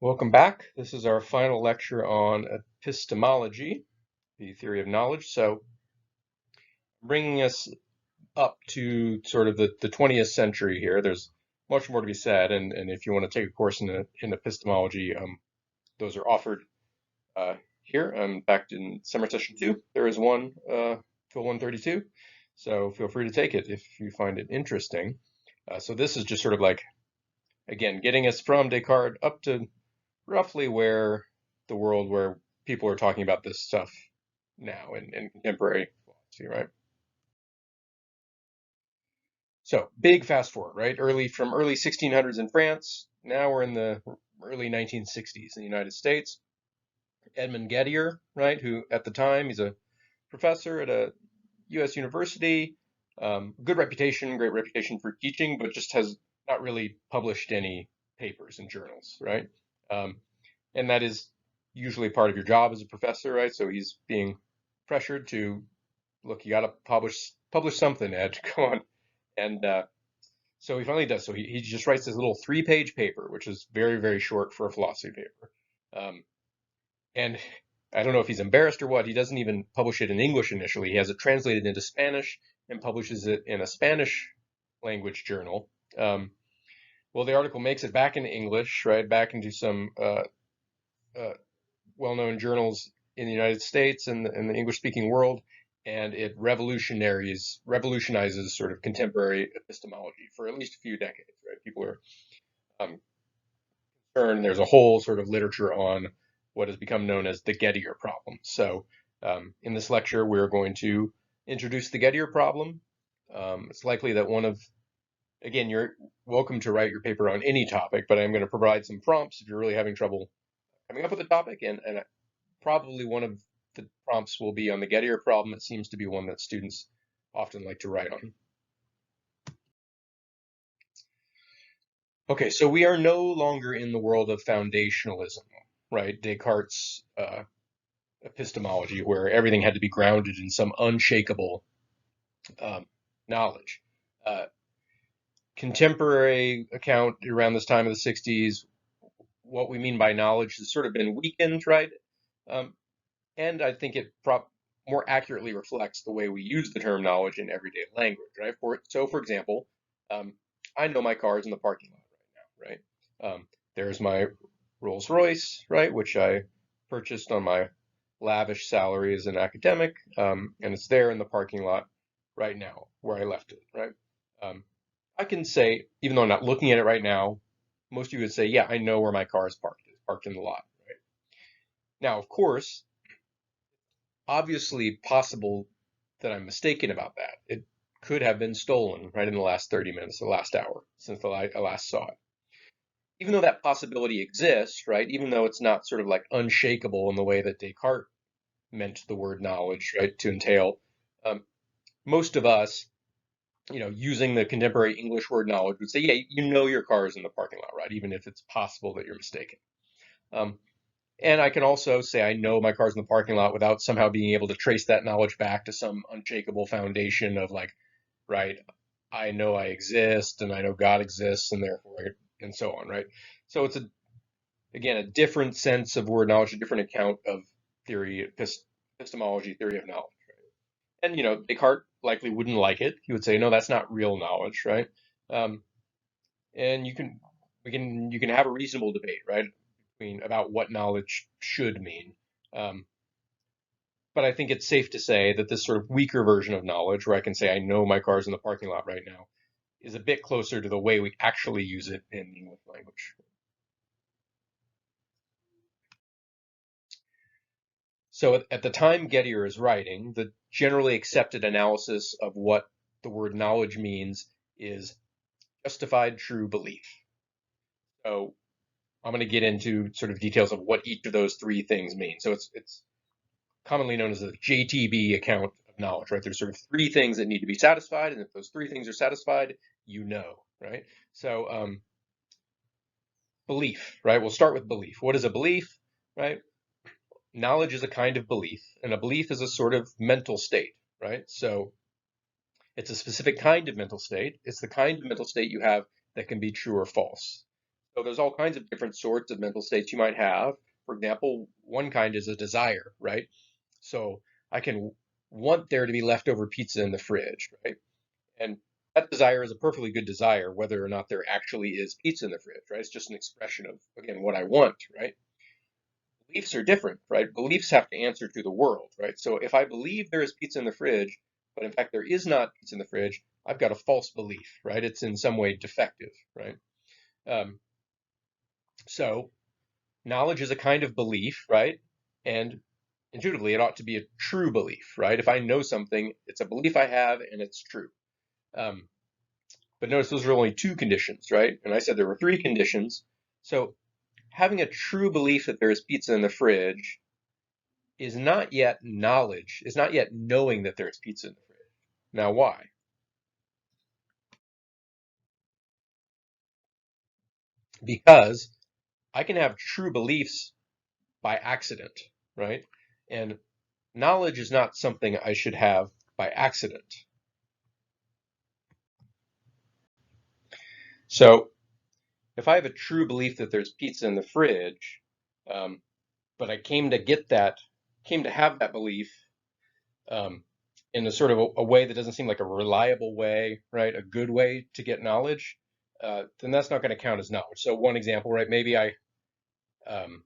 Welcome back. This is our final lecture on epistemology, the theory of knowledge. So, bringing us up to sort of the 20th century here, there's much more to be said. And if you want to take a course in epistemology, those are offered here. Back in summer session 2. There is one till 132. So, feel free to take it if you find it interesting. So, this is just sort of like, again, getting us from Descartes up to roughly where the world where people are talking about this stuff now in contemporary philosophy, right? So big fast forward, right? Early 1600s in France. Now we're in the early 1960s in the United States. Edmund Gettier, right? Who at the time he's a professor at a U.S. university, good reputation, great reputation for teaching, but just has not really published any papers in journals, right? Um, and that is usually part of your job as a professor, right? So he's being pressured to look. You got to publish something, Ed. Come on. And so he finally does. So he just writes this little 3-page paper, which is very, very short for a philosophy paper. And I don't know if he's embarrassed or what. He doesn't even publish it in English initially. He has it translated into Spanish and publishes it in a Spanish language journal. Well, the article makes it back into English, right? Back into some uh, well-known journals in the United States and the English-speaking world, and it revolutionizes sort of contemporary epistemology for at least a few decades. Right? People are concerned. There's a whole sort of literature on what has become known as the Gettier problem. So, in this lecture, we're going to introduce the Gettier problem. It's likely that again, you're welcome to write your paper on any topic, but I'm going to provide some prompts if you're really having trouble coming up with a topic, and probably one of the prompts will be on the Gettier problem. It seems to be one that students often like to write on. Okay, so we are no longer in the world of foundationalism, right? Descartes' epistemology, where everything had to be grounded in some unshakable knowledge. Uh, Contemporary account around this time of the 60s, what we mean by knowledge has sort of been weakened, right? Um, and I think it more accurately reflects the way we use the term knowledge in everyday language, right? For example, um, I know my car is in the parking lot right now, right? There's my Rolls Royce, right, which I purchased on my lavish salary as an academic, and it's there in the parking lot right now where I left it, right? Um, I can say, even though I'm not looking at it right now, most of you would say, yeah, I know where my car is parked. It's parked in the lot, right? Now, of course, obviously possible that I'm mistaken about that. It could have been stolen right in the last 30 minutes, the last hour since I last saw it. Even though that possibility exists, right? Even though it's not sort of like unshakable in the way that Descartes meant the word knowledge, right, to entail, um, most of us, using the contemporary English word knowledge would say, yeah, you know your car is in the parking lot, right? Even if it's possible that you're mistaken. Um, And I can also say I know my car's in the parking lot without somehow being able to trace that knowledge back to some unshakable foundation of like, right, I know I exist and I know God exists and therefore, and so on, right? So it's again, a different sense of word knowledge, a different account of epistemology, theory of knowledge. And, Descartes likely wouldn't like it. He would say, no, that's not real knowledge, right? Um, and you can have a reasonable debate, right? About what knowledge should mean. Um, but I think it's safe to say that this sort of weaker version of knowledge, where I can say I know my car's in the parking lot right now, is a bit closer to the way we actually use it in the English language. So at the time Gettier is writing, the generally accepted analysis of what the word knowledge means is justified true belief. So I'm going to get into sort of details of what each of those three things mean. So it's commonly known as the JTB account of knowledge, right? There's sort of three things that need to be satisfied, and if those three things are satisfied, you know, right? So belief, right? We'll start with belief. What is a belief, right? Knowledge is a kind of belief, and a belief is a sort of mental state, right? So it's a specific kind of mental state. It's the kind of mental state you have that can be true or false. So there's all kinds of different sorts of mental states you might have. For example, one kind is a desire, right? So I can want there to be leftover pizza in the fridge, right? And that desire is a perfectly good desire, whether or not there actually is pizza in the fridge, right? It's just an expression of, again, what I want, right? Beliefs are different, right? Beliefs have to answer to the world, right? So if I believe there is pizza in the fridge, but in fact there is not pizza in the fridge, I've got a false belief, right? It's in some way defective, right? Um, so knowledge is a kind of belief, right? And intuitively, it ought to be a true belief, right? If I know something, it's a belief I have and it's true. Um, but notice those are only two conditions, right? And I said there were three conditions. So having a true belief that there is pizza in the fridge is not yet knowledge, is not yet knowing that there's pizza in the fridge. Now, why? Because I can have true beliefs by accident, right? And knowledge is not something I should have by accident. So if I have a true belief that there's pizza in the fridge, um, but I came to have that belief um, in a sort of a way that doesn't seem like a reliable way, right? A good way to get knowledge, then that's not going to count as knowledge. So one example, right? Maybe um,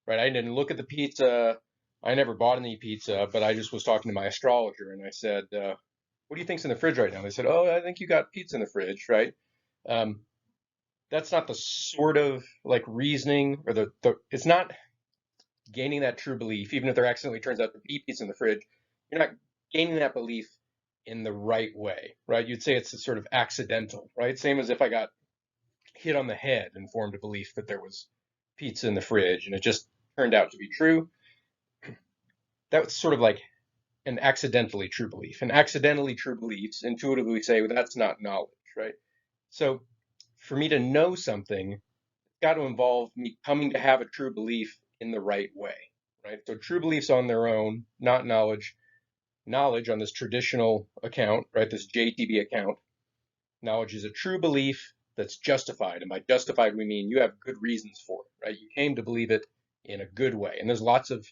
right, I didn't look at the pizza. I never bought any pizza, but I just was talking to my astrologer and I said, "What do you think's in the fridge right now?" They said, "Oh, I think you got pizza in the fridge, right?" Um, that's not the sort of like reasoning or it's not gaining that true belief, even if there accidentally turns out to be pizza in the fridge, you're not gaining that belief in the right way, right? You'd say it's a sort of accidental, right? Same as if I got hit on the head and formed a belief that there was pizza in the fridge and it just turned out to be true. That was sort of like an accidentally true belief. And accidentally true beliefs intuitively say, well, that's not knowledge, right? So for me to know something, it's got to involve me coming to have a true belief in the right way, right? So true beliefs on their own, not knowledge. Knowledge on this traditional account, right? This JTB account, knowledge is a true belief that's justified. And by justified, we mean you have good reasons for it, right? You came to believe it in a good way. And there's lots of,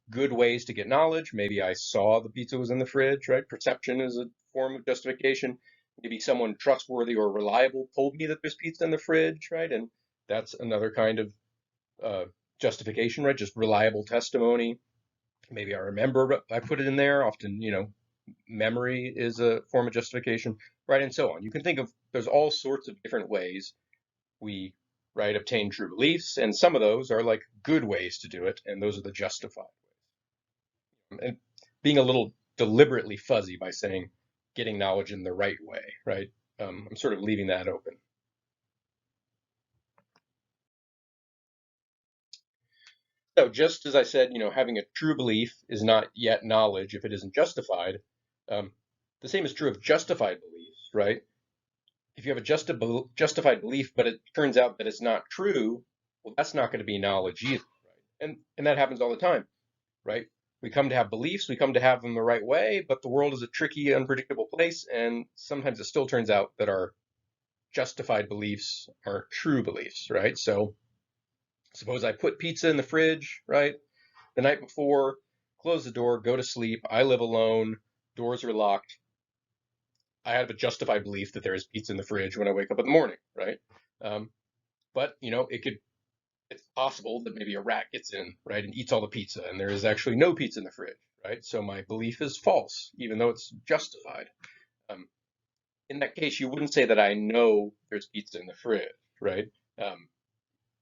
good ways to get knowledge. Maybe I saw the pizza was in the fridge, right? Perception is a form of justification. Maybe someone trustworthy or reliable told me that there's pizza in the fridge, right? And that's another kind of uh, justification, right? Just reliable testimony. Maybe I remember I put it in there. Often, memory is a form of justification, right? And so on. You can think of there's all sorts of different ways we, right, obtain true beliefs, and some of those are like good ways to do it, and those are the justified. And being a little deliberately fuzzy by saying getting knowledge in the right way, right? I'm sort of leaving that open. So just as I said, having a true belief is not yet knowledge if it isn't justified. Um, the same is true of justified beliefs, right? If you have a justified belief, but it turns out that it's not true, well, that's not going to be knowledge either, right? And that happens all the time, right? We come to have beliefs, we come to have them the right way, but the world is a tricky, unpredictable place, and sometimes it still turns out that our justified beliefs are true beliefs, right? So suppose I put pizza in the fridge, right? The night before, close the door, go to sleep. I live alone, doors are locked. I have a justified belief that there is pizza in the fridge when I wake up in the morning, right? Um, but it's possible that maybe a rat gets in, right, and eats all the pizza, and there is actually no pizza in the fridge, right? So my belief is false, even though it's justified. Um, in that case, you wouldn't say that I know there's pizza in the fridge, right? Um,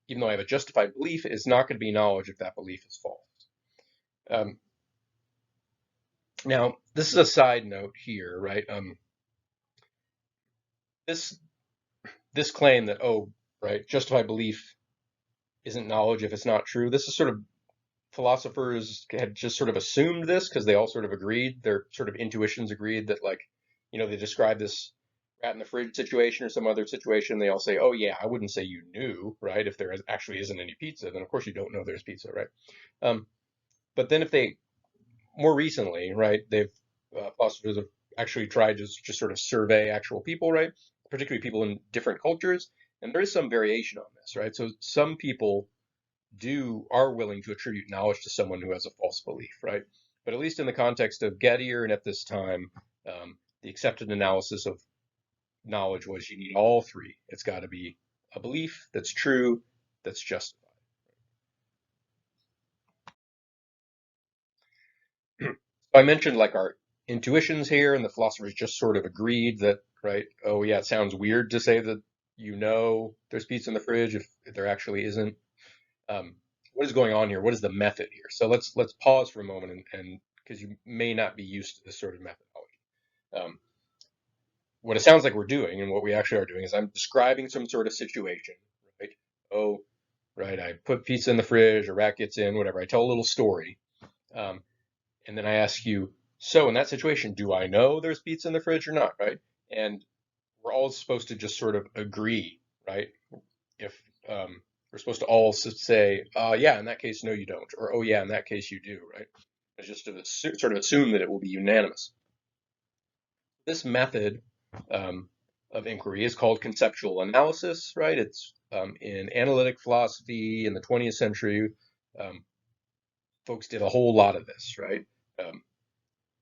even though I have a justified belief, it's not going to be knowledge if that belief is false. Um, now, this is a side note here, right? This this claim that right, justified belief isn't knowledge if it's not true. This is sort of philosophers had just sort of assumed this because they all sort of agreed. Their sort of intuitions agreed that like, they describe this rat in the fridge situation or some other situation. They all say, oh yeah, I wouldn't say you knew, right? If there actually isn't any pizza, then of course you don't know there's pizza, right? Um, but then if they more recently, right, they've philosophers have actually tried to just sort of survey actual people, right? Particularly people in different cultures. And there is some variation on this, right? So some people are willing to attribute knowledge to someone who has a false belief, right? But at least in the context of Gettier and at this time, the accepted analysis of knowledge was you need all three. It's got to be a belief that's true, that's justified. I mentioned like our intuitions here, and the philosophers just sort of agreed that, right? Oh yeah, it sounds weird to say that there's pizza in the fridge if there actually isn't. What is going on here? What is the method here? So let's pause for a moment and because you may not be used to this sort of methodology. Um, what it sounds like we're doing and what we actually are doing is I'm describing some sort of situation, right? Oh, right, I put pizza in the fridge, a rat gets in, whatever. I tell a little story. Um, and then I ask you, so in that situation, do I know there's pizza in the fridge or not, right? And we're all supposed to just sort of agree, right? If we're supposed to all say, yeah, in that case, no, you don't, or oh yeah, in that case, you do, right? It's just to sort of assume that it will be unanimous. This method of inquiry is called conceptual analysis, right? It's in analytic philosophy in the 20th century. Um, Folks did a whole lot of this, right?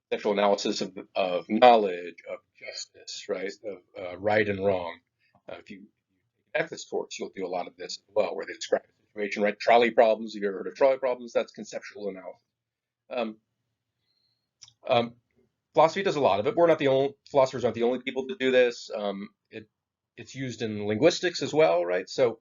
Conceptual analysis of knowledge, of justice, right? Of right and wrong. If you ethics course, you'll do a lot of this as well, where they describe a situation, right? Trolley problems. If you ever heard of trolley problems, that's conceptual analysis. Um, um, Philosophy does a lot of it. We're not the only Philosophers aren't the only people to do this. It's used in linguistics as well, right? So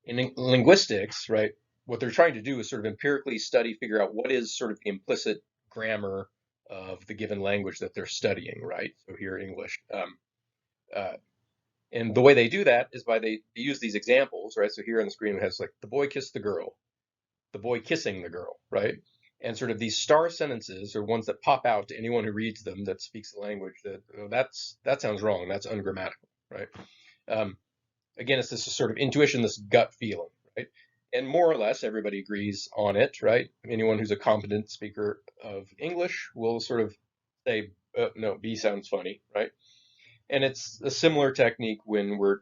in linguistics, right, what they're trying to do is sort of empirically study, figure out what is sort of the implicit grammar of the given language that they're studying, right? So here, English. Uh, and the way they do that is by they use these examples, right? So here on the screen it has like the boy kissed the girl, the boy kissing the girl, right? And sort of these star sentences are ones that pop out to anyone who reads them that speaks the language that that sounds wrong, that's ungrammatical, right? Um, Again, it's this sort of intuition, this gut feeling, right? And more or less everybody agrees on it, right? Anyone who's a competent speaker of English will sort of say, no, B sounds funny, right? And it's a similar technique when we're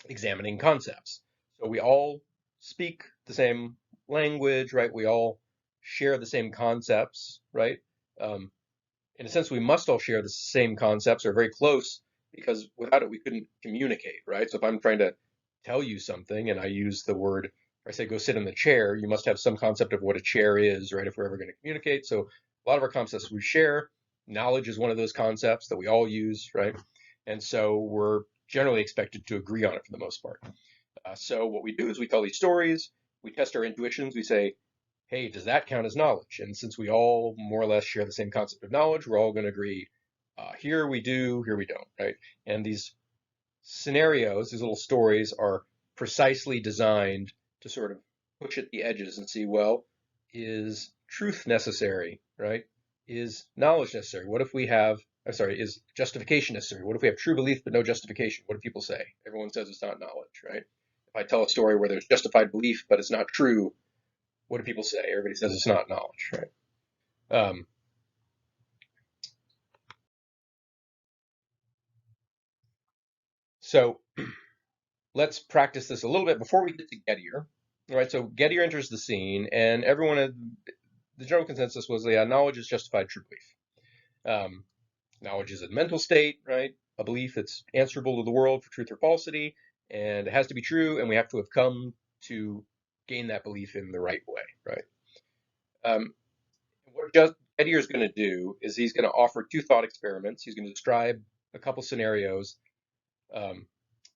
examining concepts. So we all speak the same language, right? We all share the same concepts, right? Um, in a sense, we must all share the same concepts or very close because without it, we couldn't communicate, right? So if I'm trying to tell you something and I use the word, or I say, go sit in the chair, you must have some concept of what a chair is, right? If we're ever going to communicate. So a lot of our concepts we share. Knowledge is one of those concepts that we all use, right? And so we're generally expected to agree on it for the most part. So what we do is we tell these stories, we test our intuitions, we say, hey, does that count as knowledge? And since we all more or less share the same concept of knowledge, we're all going to agree, here we do, here we don't, right? And these scenarios, these little stories are precisely designed to sort of push at the edges and see, well, is truth necessary, right? Is knowledge necessary? What if we have, I'm sorry, is justification necessary? What if we have true belief but no justification? What do people say? Everyone says it's not knowledge, right? If I tell a story where there's justified belief but it's not true, what do people say? Everybody says it's not knowledge, right? Um, so let's practice this a little bit before we get to Gettier. All right, so Gettier enters the scene, and the general consensus was, yeah, knowledge is justified true belief. Knowledge is a mental state, right? A belief that's answerable to the world for truth or falsity, and it has to be true, and we have to have come to gain that belief in the right way, right? What Gettier is going to do is he's going to offer two thought experiments. He's going to describe a couple scenarios um,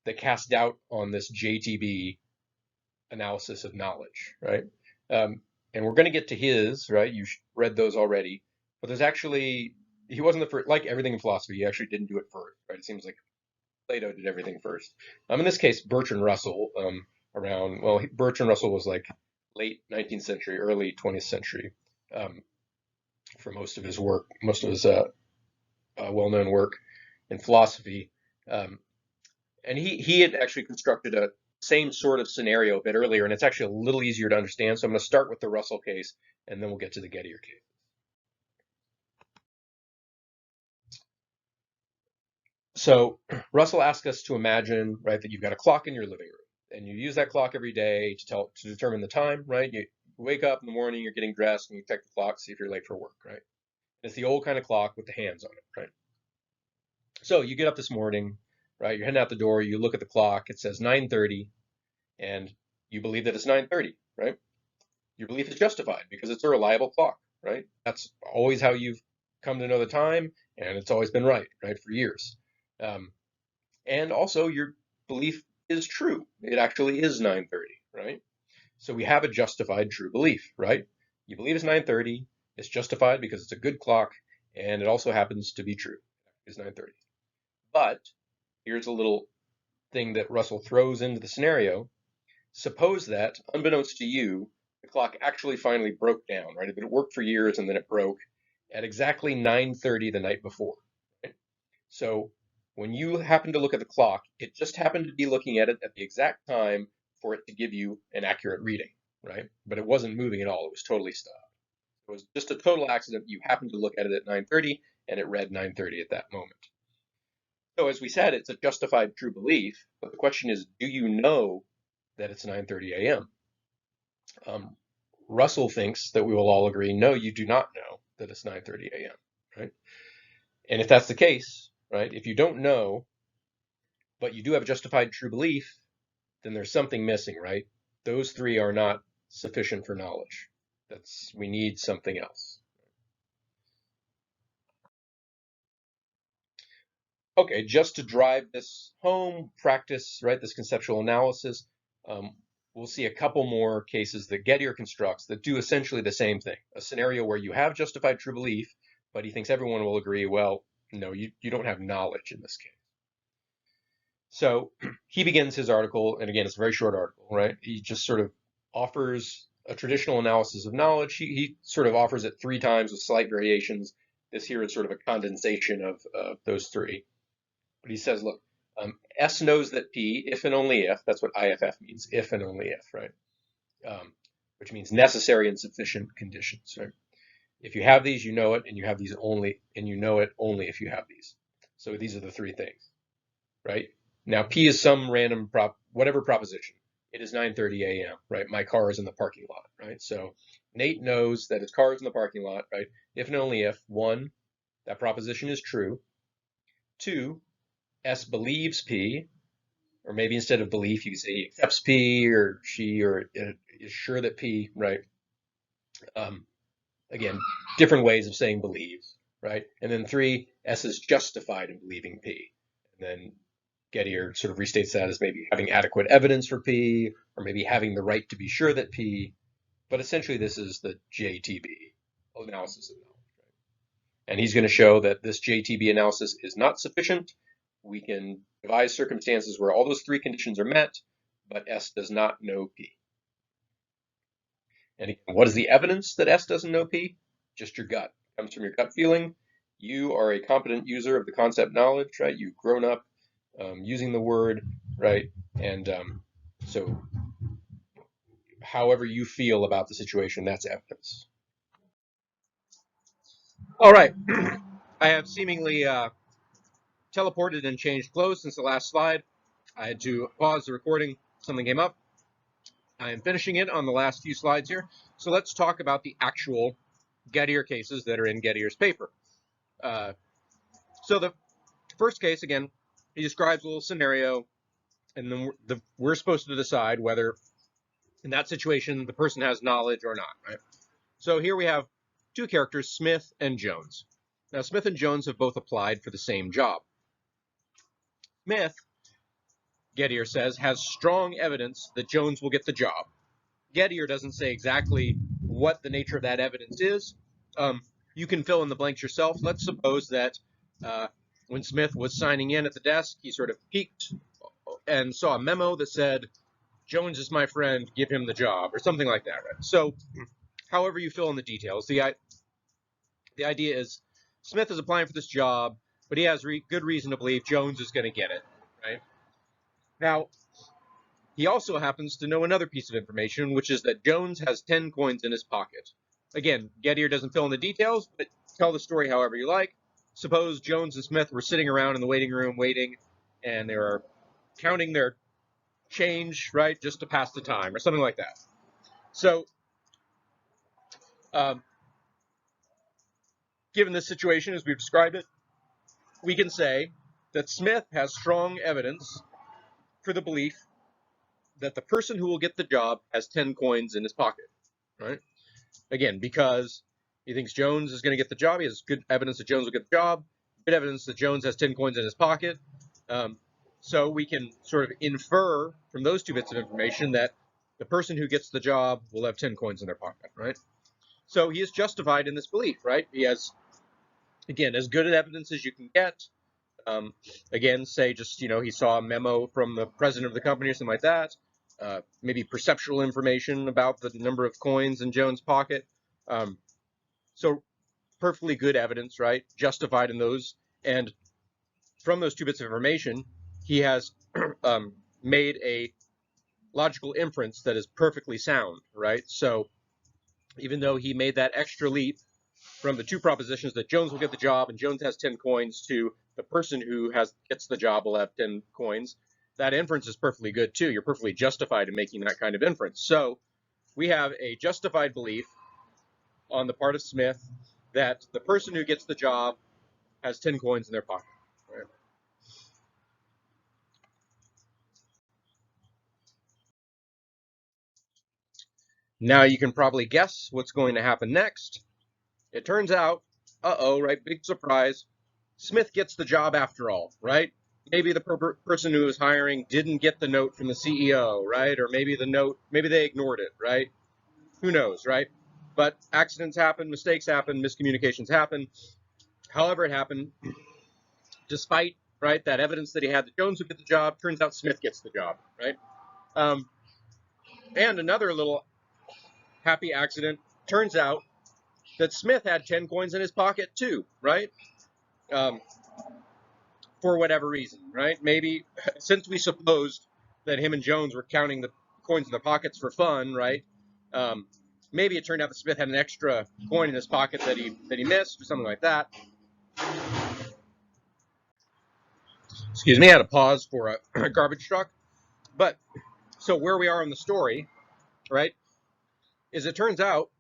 that cast doubt on this JTB analysis of knowledge, right? And we're going to get to his, right? You read those already, but there's actually, he wasn't the first, like everything in philosophy, he actually didn't do it first, right? It seems like Plato did everything first. In this case, Bertrand Russell, Bertrand Russell was like late 19th century, early 20th century for most of his work, most of his well-known work in philosophy. And he had actually constructed a same sort of scenario a bit earlier, and it's actually a little easier to understand. So I'm going to start with the Russell case, and then we'll get to the Gettier case. So Russell asks us to imagine, right, that you've got a clock in your living room, and you use that clock every day to determine the time, right? You wake up in the morning, you're getting dressed, and you check the clock, see if you're late for work, right? And it's the old kind of clock with the hands on it, right? So you get up this morning, right? You're heading out the door, you look at the clock, it says 9:30, and you believe that it's 9:30, right? Your belief is justified because it's a reliable clock, right? That's always how you've come to know the time, and it's always been right, right, for years. Um, and also your belief is true. It actually is 9:30, right? So we have a justified true belief, right? You believe it's 9:30, it's justified because it's a good clock, and it also happens to be true. It's 9:30. But here's a little thing that Russell throws into the scenario. Suppose that, unbeknownst to you, the clock actually finally broke down, right? It worked for years and then it broke at exactly 9:30 the night before. Right? So when you happen to look at the clock, it just happened to be looking at it at the exact time for it to give you an accurate reading, right? But it wasn't moving at all. It was totally stopped. It was just a total accident. You happened to look at it at 9:30 and it read 9:30 at that moment. So as we said, it's a justified true belief, but the question is, do you know that it's 9:30 a.m.? Russell thinks that we will all agree, no, you do not know that it's 9:30 a.m., right? And if that's the case, right, if you don't know, but you do have a justified true belief, then there's something missing, right? Those three are not sufficient for knowledge. We need something else. Okay, just to drive this home, practice, right, this conceptual analysis, we'll see a couple more cases that Gettier constructs that do essentially the same thing. A scenario where you have justified true belief, but he thinks everyone will agree, well, no, you don't have knowledge in this case. So he begins his article, and again, it's a very short article, right? He just sort of offers a traditional analysis of knowledge. He sort of offers it three times with slight variations. This here is sort of a condensation of those three. But he says, look, S knows that P, if and only if, that's what IFF means, if and only if, right? Which means necessary and sufficient conditions, right? If you have these, you know it, and you have these only, and you know it only if you have these. So these are the three things, right? Now, P is some random whatever proposition. It is 9:30 a.m., right? My car is in the parking lot, right? So Nate knows that his car is in the parking lot, right? If and only if, one, that proposition is true. Two, S believes P, or maybe instead of belief, you could say he accepts P, or she, or is sure that P, right? Again, different ways of saying believes, right? And then three, S is justified in believing P. And then Gettier sort of restates that as maybe having adequate evidence for P, or maybe having the right to be sure that P. But essentially, this is the JTB analysis of knowledge. And he's going to show that this JTB analysis is not sufficient. We can devise circumstances where all those three conditions are met, but S does not know P. And again, what is the evidence that S doesn't know P? Just your gut. It comes from your gut feeling. You are a competent user of the concept knowledge, right? You've grown up using the word, right? And so however you feel about the situation, that's evidence. All right. I have seemingly teleported and changed clothes since the last slide. I had to pause the recording. Something came up. I am finishing it on the last few slides here. So let's talk about the actual Gettier cases that are in Gettier's paper. So the first case, again, he describes a little scenario, and then we're supposed to decide whether in that situation the person has knowledge or not, right? So here we have two characters, Smith and Jones. Now, Smith and Jones have both applied for the same job. Smith, Gettier says, has strong evidence that Jones will get the job. Gettier doesn't say exactly what the nature of that evidence is. You can fill in the blanks yourself. Let's suppose that when Smith was signing in at the desk, he sort of peeked and saw a memo that said, Jones is my friend, give him the job, or something like that, right? So however you fill in the details, the idea is Smith is applying for this job, but he has good reason to believe Jones is going to get it, right? Now, he also happens to know another piece of information, which is that Jones has 10 coins in his pocket. Again, Gettier doesn't fill in the details, but tell the story however you like. suppose Jones and Smith were sitting around in the waiting room waiting, and they were counting their change, right, just to pass the time, or something like that. So, given this situation as we've described it, we can say that Smith has strong evidence for the belief that the person who will get the job has 10 coins in his pocket, right? Again, because he thinks Jones is going to get the job. He has good evidence that Jones will get the job, good evidence that Jones has 10 coins in his pocket. So we can sort of infer from those two bits of information that the person who gets the job will have 10 coins in their pocket, right? So he is justified in this belief, right? He has, again, as good evidence as you can get. Again, say just, he saw a memo from the president of the company or something like that. Maybe perceptual information about the number of coins in Jones' pocket. So perfectly good evidence, right? Justified in those. And from those two bits of information, he has made a logical inference that is perfectly sound, right? So even though he made that extra leap from the two propositions that Jones will get the job and Jones has 10 coins to the person who gets the job will have 10 coins, that inference is perfectly good too. You're perfectly justified in making that kind of inference. So we have a justified belief on the part of Smith that the person who gets the job has 10 coins in their pocket. Right? Now you can probably guess what's going to happen next. It turns out, right, big surprise, Smith gets the job after all, right? Maybe the person who was hiring didn't get the note from the CEO, right? Or maybe they ignored it, right? Who knows, right? But accidents happen, mistakes happen, miscommunications happen. However it happened, despite, right, that evidence that he had that Jones would get the job, turns out Smith gets the job, right? And another little happy accident, turns out that Smith had 10 coins in his pocket too, right? For whatever reason, right? Maybe since we supposed that him and Jones were counting the coins in their pockets for fun, right? Maybe it turned out that Smith had an extra coin in his pocket that he missed or something like that. Excuse me, I had to pause for a garbage truck. But so where we are in the story, right, is it turns out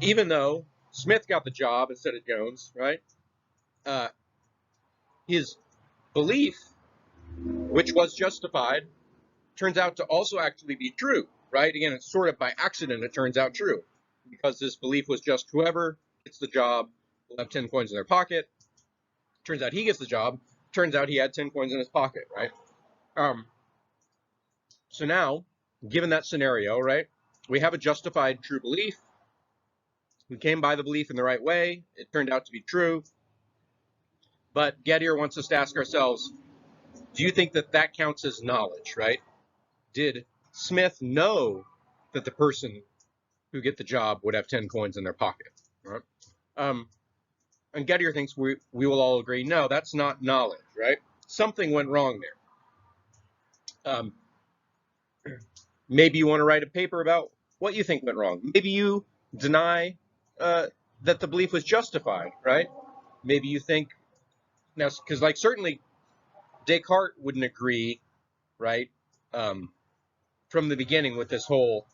even though Smith got the job instead of Jones, right, his belief, which was justified, turns out to also actually be true, right? Again, it's sort of by accident it turns out true, because this belief was just whoever gets the job will have 10 coins in their pocket. Turns out he gets the job. Turns out he had 10 coins in his pocket, right? So now, given that scenario, right, we have a justified true belief. We came by the belief in the right way. It turned out to be true. But Gettier wants us to ask ourselves, do you think that that counts as knowledge, right? Did Smith know that the person who get the job would have 10 coins in their pocket? Right? And Gettier thinks we will all agree, no, that's not knowledge, right? Something went wrong there. Maybe you want to write a paper about what you think went wrong. Maybe you deny that the belief was justified, right? Maybe you think, now, because like certainly Descartes wouldn't agree, right, from the beginning with this whole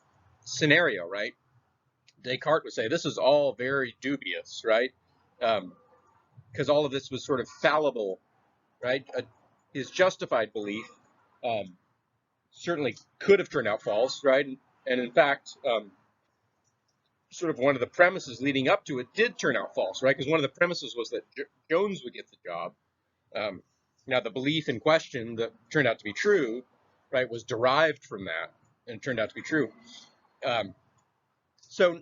scenario, right? Descartes would say this is all very dubious, right? Because all of this was sort of fallible, right? His justified belief certainly could have turned out false, right? And in fact, sort of one of the premises leading up to it did turn out false, right? Because one of the premises was that Jones would get the job. Now, the belief in question that turned out to be true, right, was derived from that and turned out to be true. So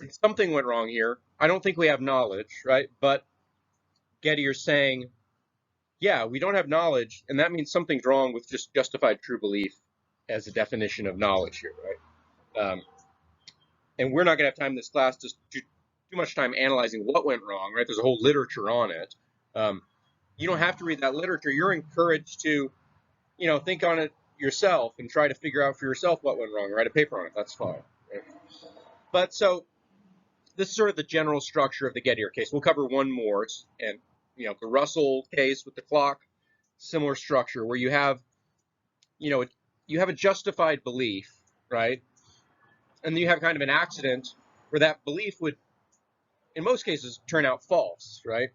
something went wrong here. I don't think we have knowledge, right? But Gettier's saying, yeah, we don't have knowledge, and that means something's wrong with just justified true belief as a definition of knowledge here, right? And we're not going to have time in this class to do too much time analyzing what went wrong, right? There's a whole literature on it. You don't have to read that literature. You're encouraged to, think on it yourself and try to figure out for yourself what went wrong. Write a paper on it. That's fine. Right? But so this is sort of the general structure of the Gettier case. We'll cover one more, and the Russell case with the clock, similar structure where you have a justified belief, right? And then you have kind of an accident where that belief would, in most cases, turn out false, right?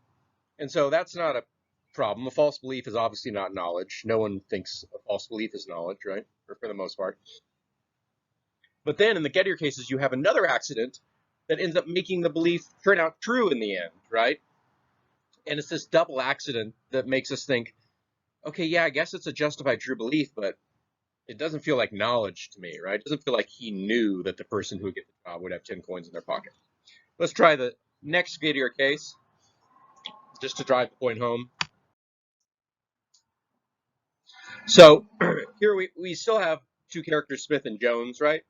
And so that's not a problem. A false belief is obviously not knowledge. No one thinks a false belief is knowledge, right? Or for the most part. But then in the Gettier cases, you have another accident that ends up making the belief turn out true in the end, right? And it's this double accident that makes us think, okay, yeah, I guess it's a justified true belief, but it doesn't feel like knowledge to me, right? It doesn't feel like he knew that the person who would get the job would have 10 coins in their pocket. Let's try the next Gettier case, just to drive the point home. So here we still have two characters, Smith and Jones, right?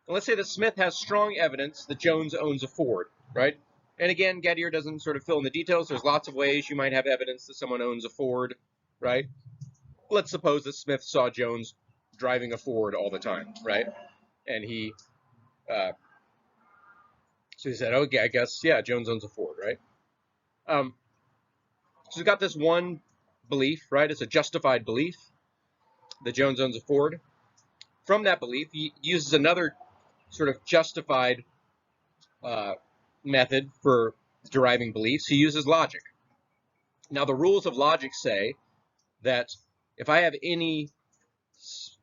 And let's say that Smith has strong evidence that Jones owns a Ford, right? And again, Gettier doesn't sort of fill in the details. There's lots of ways you might have evidence that someone owns a Ford, right? Let's suppose that Smith saw Jones driving a Ford all the time, right? And so he said, okay, I guess, yeah, Jones owns a Ford, right? So he's got this one belief, right? It's a justified belief that Jones owns a Ford. From that belief, he uses another sort of justified method for deriving beliefs. He uses logic. Now, the rules of logic say that if I have any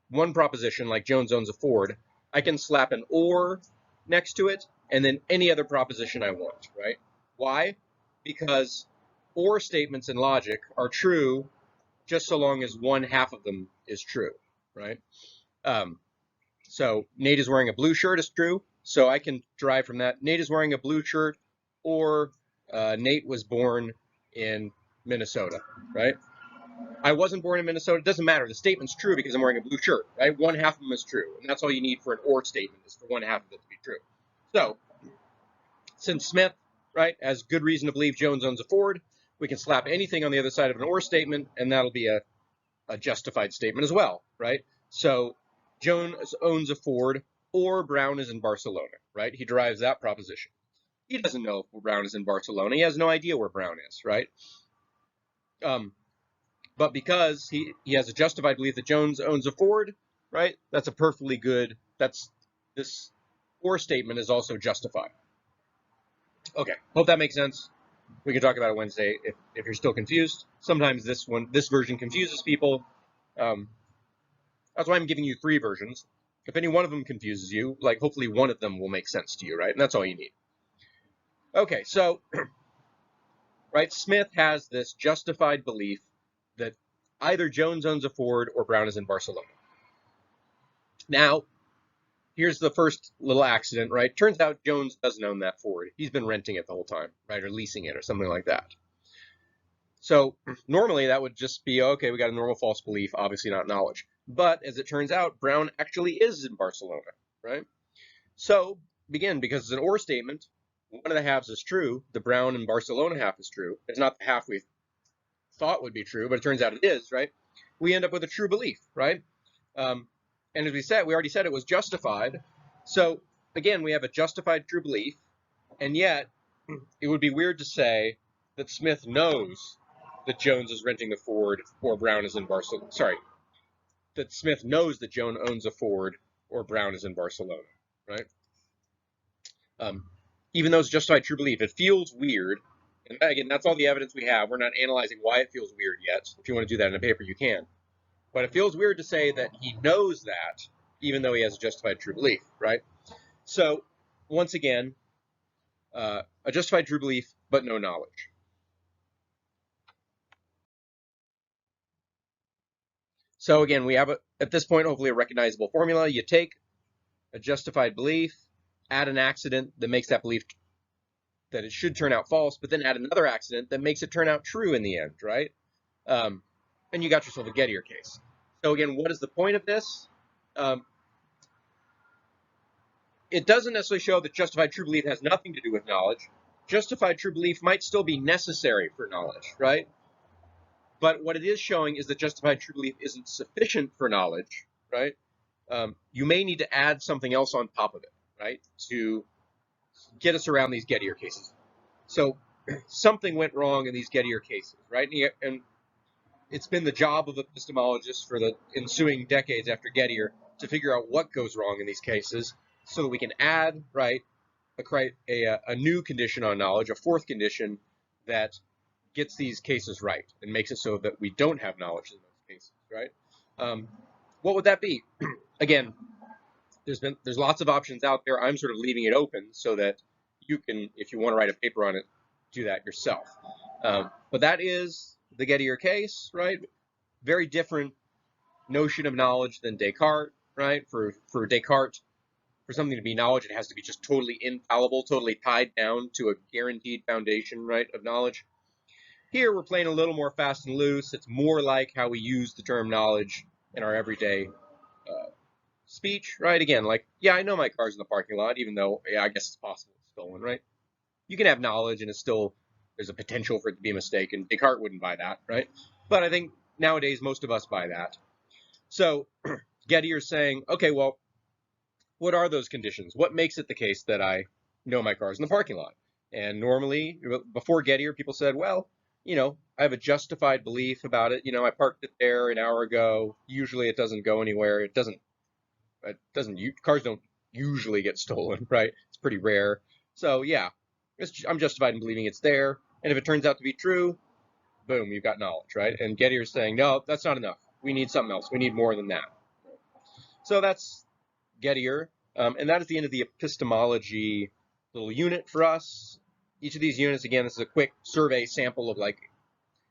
one proposition, like Jones owns a Ford, I can slap an or next to it, and then any other proposition I want, right? Why? Because or statements in logic are true just so long as one half of them is true, right? So Nate is wearing a blue shirt is true, so I can derive from that Nate is wearing a blue shirt, or Nate was born in Minnesota, right? I wasn't born in Minnesota. It doesn't matter. The statement's true because I'm wearing a blue shirt, right? One half of them is true, and that's all you need for an or statement is for one half of it to be true. So since Smith, right, has good reason to believe Jones owns a Ford, we can slap anything on the other side of an or statement, and that'll be a justified statement as well, right? So Jones owns a Ford, or Brown is in Barcelona, right? He derives that proposition. He doesn't know if Brown is in Barcelona. He has no idea where Brown is, right? But because he has a justified belief that Jones owns a Ford, right? That's a perfectly good, this or statement is also justified. Okay, hope that makes sense. We can talk about it Wednesday if you're still confused. Sometimes this version confuses people. That's why I'm giving you 3 versions. If any one of them confuses you, like hopefully one of them will make sense to you, right? And that's all you need. Okay, so, right, Smith has this justified belief that either Jones owns a Ford or Brown is in Barcelona. Now, here's the first little accident, right? Turns out Jones doesn't own that Ford. He's been renting it the whole time, right? Or leasing it or something like that. So normally that would just be, okay, we got a normal false belief, obviously not knowledge. But as it turns out, Brown actually is in Barcelona, right? So, again, because it's an or statement, one of the halves is true. The Brown and Barcelona half is true. It's not the half we thought would be true, but it turns out it is, right? We end up with a true belief, right? And as we already said it was justified. So, again, we have a justified true belief, and yet it would be weird to say that Smith knows that Jones is renting a Ford or Brown is in Barcelona. Sorry, that Smith knows that Jones owns a Ford or Brown is in Barcelona, right? Even though it's justified true belief, it feels weird. And again, that's all the evidence we have. We're not analyzing why it feels weird yet. If you want to do that in a paper, you can. But it feels weird to say that he knows that, even though he has a justified true belief, right? So, once again, a justified true belief, but no knowledge. So again, we have, at this point, hopefully a recognizable formula. You take a justified belief, add an accident that makes that belief that it should turn out false, but then add another accident that makes it turn out true in the end, right? And you got yourself a Gettier case. So again, what is the point of this? It doesn't necessarily show that justified true belief has nothing to do with knowledge. Justified true belief might still be necessary for knowledge, right? But what it is showing is that justified true belief isn't sufficient for knowledge, right? You may need to add something else on top of it, right, to get us around these Gettier cases. So something went wrong in these Gettier cases, right? And it's been the job of epistemologists for the ensuing decades after Gettier to figure out what goes wrong in these cases so that we can add, right, a new condition on knowledge, a fourth condition that gets these cases right and makes it so that we don't have knowledge in those cases, right? What would that be? Again, there's lots of options out there. I'm sort of leaving it open so that you can, if you want to write a paper on it, do that yourself. But that is the Gettier case, right? Very different notion of knowledge than Descartes, right? For Descartes, for something to be knowledge, it has to be just totally infallible, totally tied down to a guaranteed foundation, right, of knowledge. Here, we're playing a little more fast and loose. It's more like how we use the term knowledge in our everyday speech, right? Again, like, yeah, I know my car's in the parking lot, even though, yeah, I guess it's possible it's stolen, right? You can have knowledge and it's still, there's a potential for it to be a mistake, and Descartes wouldn't buy that, right? But I think nowadays most of us buy that. So Gettier's saying, okay, well, what are those conditions? What makes it the case that I know my car's in the parking lot? And normally, before Gettier, people said, well, I have a justified belief about it. I parked it there an hour ago. Usually it doesn't go anywhere. Cars don't usually get stolen, right? It's pretty rare. So yeah, I'm justified in believing it's there. And if it turns out to be true, boom, you've got knowledge, right? And Gettier's saying, no, that's not enough. We need something else. We need more than that. So that's Gettier. And that is the end of the epistemology little unit for us. Each of these units, again, this is a quick survey sample of like,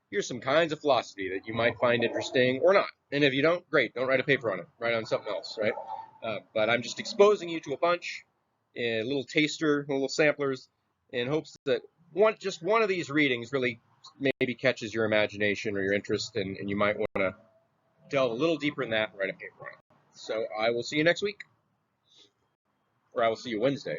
here's some kinds of philosophy that you might find interesting or not. And if you don't, great, don't write a paper on it. Write on something else, right? But I'm just exposing you to a bunch, a little taster, little samplers, in hopes that just one of these readings really maybe catches your imagination or your interest, and you might want to delve a little deeper in that and write a paper on it. So I will see you next week, or I will see you Wednesday.